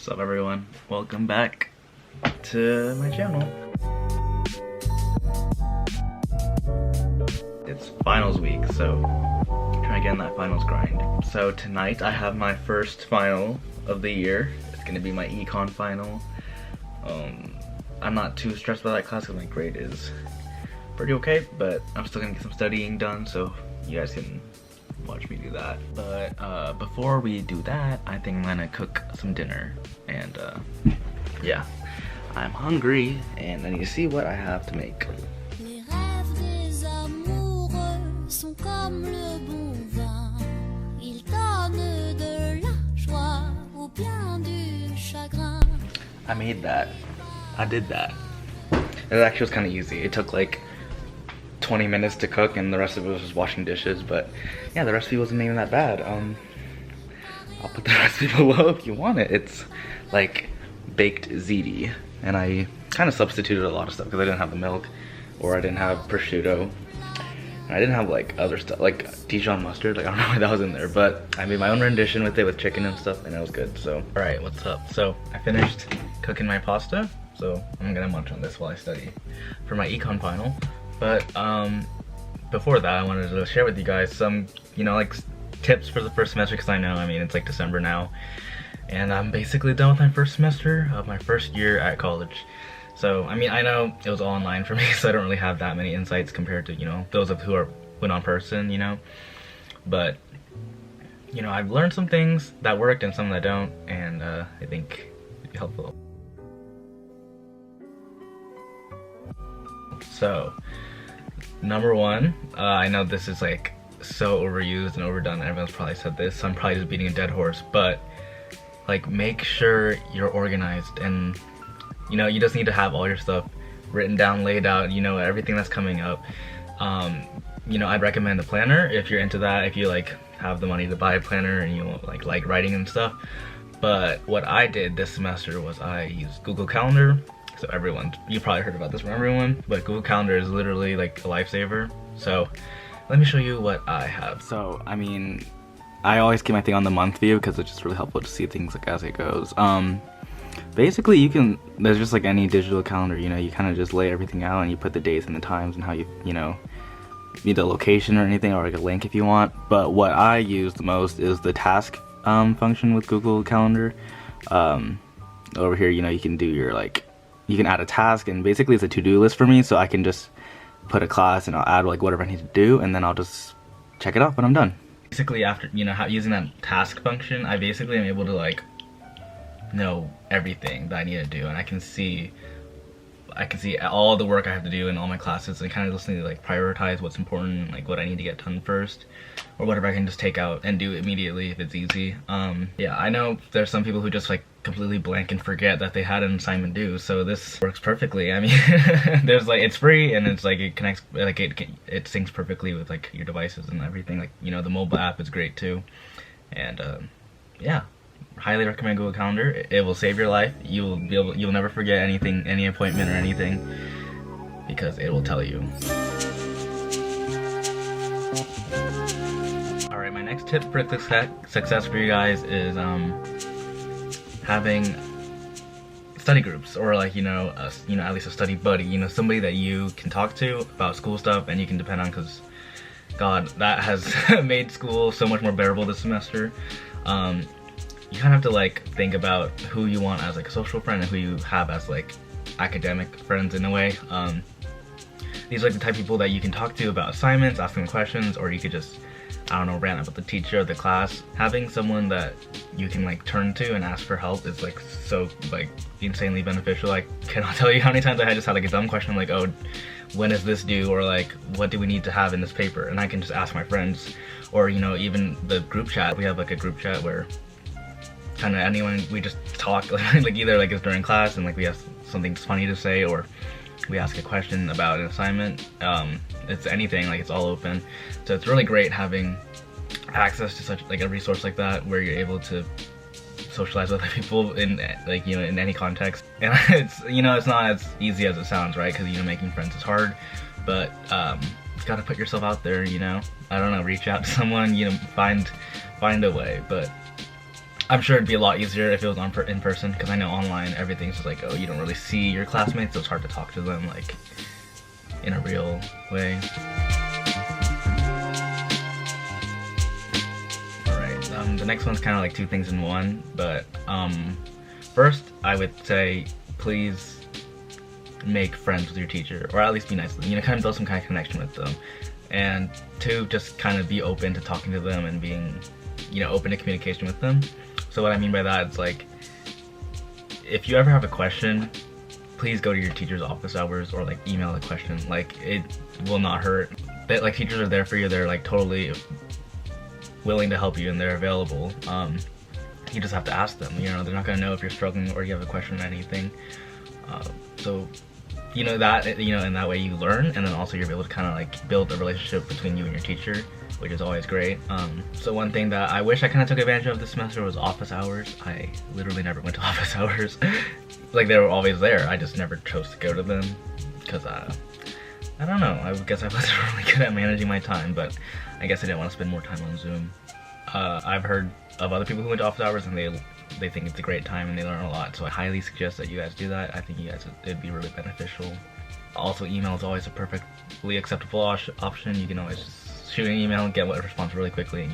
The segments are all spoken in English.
What's up everyone? Welcome back to my channel. It's finals week, so trying to get in that finals grind. So tonight I have my first final of the year. It's gonna be my econ final. I'm not too stressed about that class because my grade is pretty okay, but I'm still gonna get some studying done, so you guys can watch me do that. But before we do that, I think I'm gonna cook some dinner, and yeah, I'm hungry and I need to see what I have to make. Les rêves des amoureux sont comme le bon vin. Ils donnent de la joie ou bien du chagrin. I made that. I did that. It actually was kind of easy. It took like 20 minutes to cook and the rest of it was just washing dishes, but yeah, the recipe wasn't even that bad. I'll put the recipe below if you want it. It's like baked ziti, and I kind of substituted a lot of stuff because I didn't have the milk, or I didn't have prosciutto, and I didn't have like other stuff like Dijon mustard. Like I don't know why that was in there, but I made my own rendition with it with chicken and stuff, and it was good. So all right, what's up? So I finished cooking my pasta, so I'm gonna munch on this while I study for my econ final. But before that, I wanted to share with you guys some, like tips for the first semester, because I know, it's like December now, and I'm basically done with my first semester of my first year at college. So, I know it was all online for me, so I don't really have that many insights compared to, those of who went on person, But, I've learned some things that worked and some that don't, and I think it'd be helpful. So, number one, I know this is like so overused and overdone, everyone's probably said this, so I'm probably just beating a dead horse, but like make sure you're organized, and you just need to have all your stuff written down, laid out, everything that's coming up. I'd recommend a planner if you're into that, if you like have the money to buy a planner and you like writing and stuff. But what I did this semester was I used Google Calendar. So you probably heard about this from everyone, but Google Calendar is literally like a lifesaver. So let me show you what I have. So I always keep my thing on the month view because it's just really helpful to see things like as it goes. Basically there's just like any digital calendar, you kind of just lay everything out and you put the dates and the times and how you need a location or anything, or like a link if you want. But what I use the most is the task function with Google Calendar. Over here, you can do your you can add a task, and basically it's a to-do list for me, so I can just put a class and I'll add like whatever I need to do, and then I'll just check it off when I'm done. Basically after, using that task function, I basically am able to know everything that I need to do, and I can see all the work I have to do in all my classes, and kind of just need to prioritize what's important, like what I need to get done first, or whatever I can just take out and do immediately if it's easy. Yeah, I know there's some people who just completely blank and forget that they had an assignment due, so this works perfectly. There's it's free, and it's it connects, it syncs perfectly with your devices and everything. The mobile app is great too, and yeah, highly recommend Google Calendar. It will save your life. You'll never forget anything, any appointment or anything, because it will tell you. Alright, my next tip for success for you guys is having study groups, or at least a study buddy, somebody that you can talk to about school stuff and you can depend on, because God, that has made school so much more bearable this semester. You kind of have to think about who you want as a social friend and who you have as academic friends in a way. These are the type of people that you can talk to about assignments, ask them questions, or you could just, I don't know, rant about the teacher or the class. Having someone that you can turn to and ask for help is so insanely beneficial. I cannot tell you how many times I just had a dumb question like, oh, when is this due, or what do we need to have in this paper, and I can just ask my friends, or even the group chat. We have a group chat where kind of anyone, we just talk either it's during class and we have something funny to say, or we ask a question about an assignment. It's anything, it's all open. So it's really great having access to such a resource like that, where you're able to socialize with other people in in any context. And it's not as easy as it sounds, right? Because making friends is hard, but you gotta put yourself out there. I don't know, reach out to someone, find a way. But I'm sure it'd be a lot easier if it was in person, because I know online everything's just like, oh, you don't really see your classmates, so it's hard to talk to them like in a real way. Alright, the next one's kind of like two things in one, but first I would say please make friends with your teacher, or at least be nice to them, you know, kind of build some kind of connection with them. And two, just kind of be open to talking to them and being, you know, open to communication with them. So what I mean by that is, like, if you ever have a question, please go to your teacher's office hours or like email a question. Like, it will not hurt. Like, teachers are there for you. They're like totally willing to help you and they're available. You just have to ask them. You know, they're not gonna know if you're struggling or you have a question or anything. So you know that, you know, in that way you learn, and then also you're able to kind of like build a relationship between you and your teacher, which is always great. So one thing that I wish I kind of took advantage of this semester was office hours. I literally never went to office hours. Like, they were always there, I just never chose to go to them because I don't know, I guess I wasn't really good at managing my time, but I guess I didn't want to spend more time on Zoom. I've heard of other people who went to office hours and they think it's a great time and they learn a lot, so I highly suggest that you guys do that. I think it'd be really beneficial. Also, email is always a perfectly acceptable option. You can always just shoot an email and get a response really quickly, and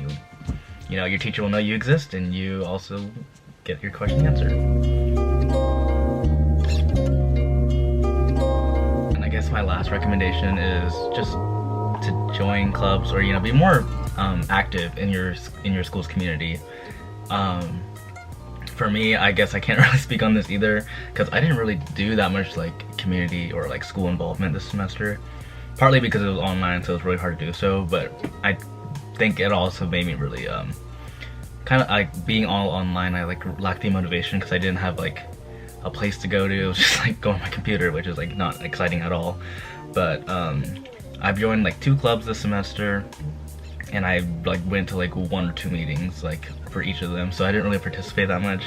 you know, your teacher will know you exist, and you also get your question answered. And I guess my last recommendation is just to join clubs, or, you know, be more active in your school's community. For me, I guess I can't really speak on this either, because I didn't really do that much like community or like school involvement this semester. Partly because it was online, so it was really hard to do so, but I think it also made me really kind of like, being all online, I like lacked the motivation because I didn't have like a place to go to. It was just like go on my computer, which is like not exciting at all. But I've joined like 2 clubs this semester, and I like went to like 1 or 2 meetings like for each of them, so I didn't really participate that much,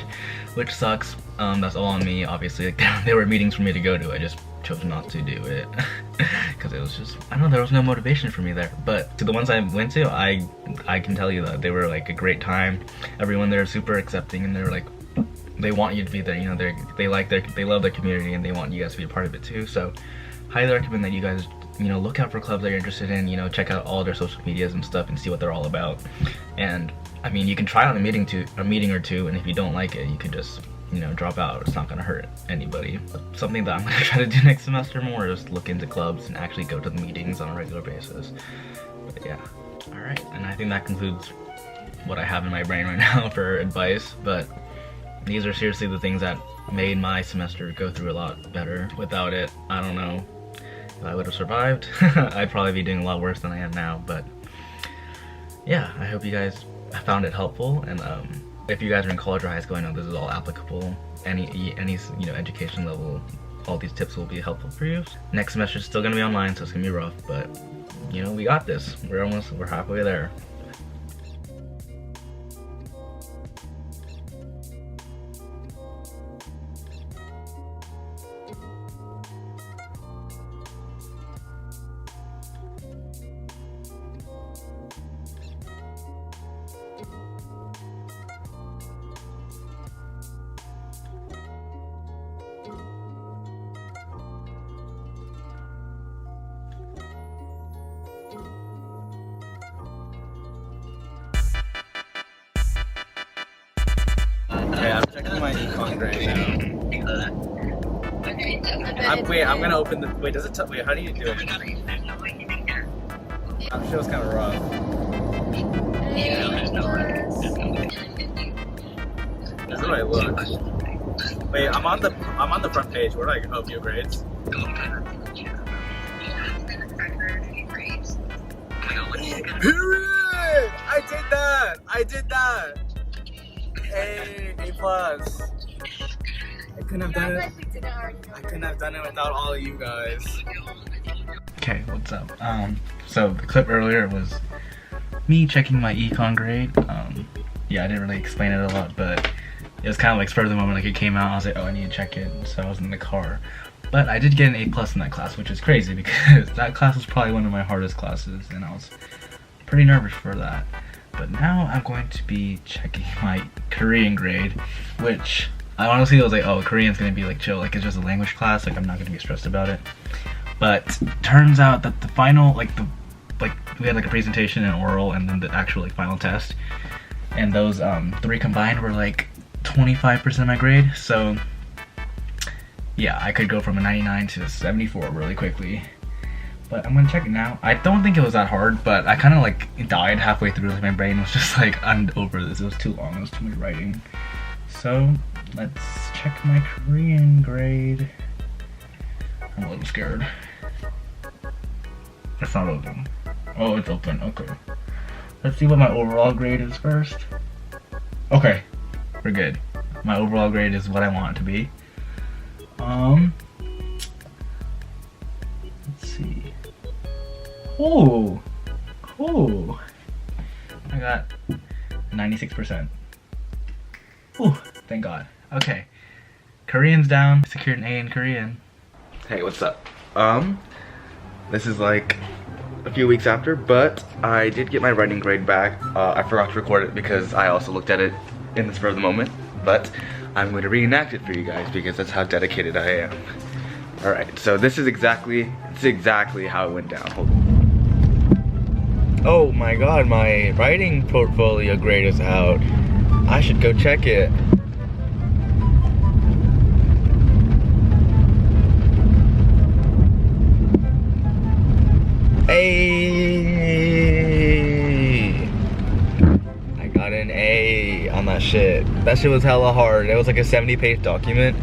which sucks. That's all on me, obviously. Like, there were meetings for me to go to, I just chose not to do it because it was just, I don't know, there was no motivation for me there. But to the ones I went to, I can tell you that they were like a great time. Everyone there is super accepting, and they're like, they want you to be there, you know, they love their community, and they want you guys to be a part of it too. So highly recommend that you guys, you know, look out for clubs that you're interested in, you know, check out all their social medias and stuff and see what they're all about. And I mean, you can try out a meeting or two, and if you don't like it, you can just, you know, drop out. It's not gonna hurt anybody. Something that I'm gonna try to do next semester more is look into clubs and actually go to the meetings on a regular basis. But yeah, all right, and I think that concludes what I have in my brain right now for advice. But these are seriously the things that made my semester go through a lot better. Without it, I don't know if I would have survived. I'd probably be doing a lot worse than I am now. But yeah, I hope you guys found it helpful, and if you guys are in college or high school, I know this is all applicable. Any you know, education level, all these tips will be helpful for you. Next semester is still gonna be online, so it's gonna be rough, but you know, we got this. We're halfway there. Okay, I'm checking my econ grade now. I'm gonna open the, wait, does it wait, how do you do it? That show's kind of rough. That's how I look. Wait, I'm on the front page. Where do I view grades? Period! I did that! A plus. I couldn't have done it without all of you guys. Okay, what's up? So the clip earlier was me checking my econ grade. Yeah, I didn't really explain it a lot, but it was kind of like spur of the moment. Like, it came out, I was like, oh, I need to check it. So I was in the car. But I did get an A plus in that class, which is crazy because that class was probably one of my hardest classes, and I was pretty nervous for that. But now I'm going to be checking my Korean grade, which I honestly was like, oh, Korean's gonna be like chill, like it's just a language class, like I'm not gonna be stressed about it. But turns out that the final, like we had like a presentation and oral and then the actual like final test, and those three combined were like 25% of my grade. So yeah, I could go from a 99 to a 74 really quickly. But I'm gonna check it now. I don't think it was that hard, but I kind of like died halfway through. Like my brain was just like, I'm over this. It was too long. It was too much writing. So let's check my Korean grade. I'm a little scared. It's not open. Oh, it's open. Okay. Let's see what my overall grade is first. Okay, we're good. My overall grade is what I want it to be. Let's see. Oh, I got 96%. Oh, thank God. Okay, Korean's down. Secured an A in Korean. Hey, what's up? This is like a few weeks after, but I did get my writing grade back. I forgot to record it because I also looked at it in the spur of the moment, but I'm going to reenact it for you guys because that's how dedicated I am. Alright, so this is exactly how it went down. Hold on. Oh my God, my writing portfolio grade is out. I should go check it. Hey, I got an A on that shit. That shit was hella hard. It was like a 70-page document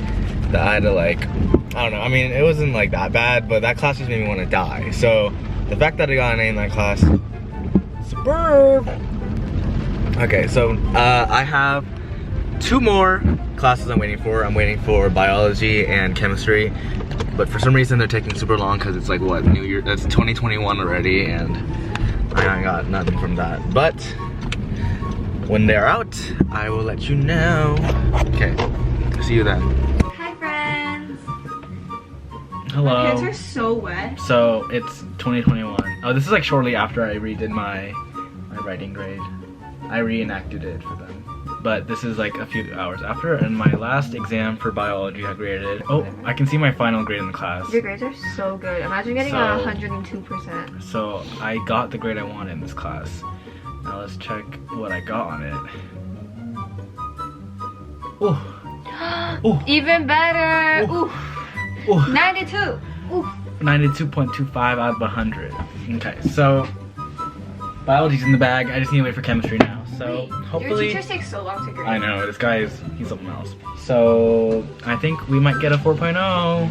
that I had to like, I don't know. I mean, it wasn't like that bad, but that class just made me want to die. So the fact that I got an A in that class, superb. Okay, so I have 2 more classes I'm waiting for. I'm waiting for biology and chemistry. But for some reason they're taking super long because it's like what, New Year, that's 2021 already, and I got nothing from that. But when they're out, I will let you know. Okay, see you then. Hi friends! Hello. My pants are so wet. So it's 2021. Oh, this is like shortly after I redid my writing grade. I reenacted it for them. But this is like a few hours after, and my last exam for biology I graded. Oh, I can see my final grade in the class. Your grades are so good. Imagine getting a 102%. So I got the grade I wanted in this class. Now let's check what I got on it. Oh. Oh. Even better. Oh. Ooh. Oh. 92. Ooh. 92.25 out of 100. Okay, so biology's in the bag. I just need to wait for chemistry now. So Wait, hopefully. your teachers take so long to grade. I know, this guy he's something else. So I think we might get a 4.0.